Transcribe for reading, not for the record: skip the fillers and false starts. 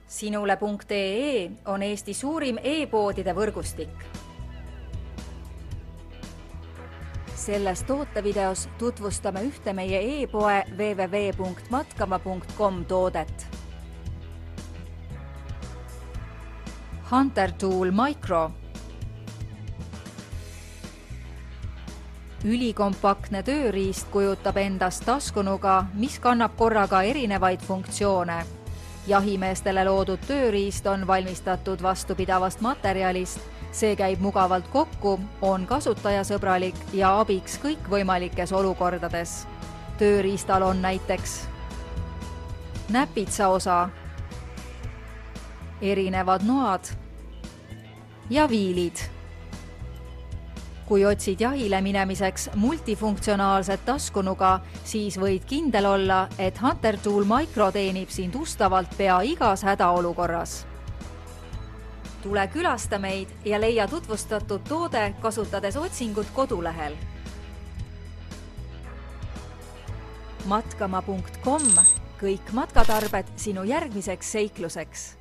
Sinule.ee on Eesti suurim e-poodide võrgustik. Selles tootevideos tutvustame ühte meie e-poe www.matkama.com toodet. Hunter Tool Micro. Ülikompaktne tööriist kujutab endast taskunuga, mis kannab korraga erinevaid funktsioone. Jahimeestele loodud tööriist on valmistatud vastupidavast materjalist, see käib mugavalt kokku, on kasutajasõbralik ja abiks kõikvõimalikes olukordades. Tööriistal on näiteks näpitsaosa, erinevad noad ja viilid. Kui otsid jahile minemiseks multifunktsionaalset taskunuga, siis võid kindel olla, et Hunter Tool Micro teenib sind ustavalt pea igas hädaolukorras. Tule külasta meid ja leia tutvustatud toode, kasutades otsingut kodulehel. Matkama.com, kõik matkatarbed sinu järgmiseks seikluseks.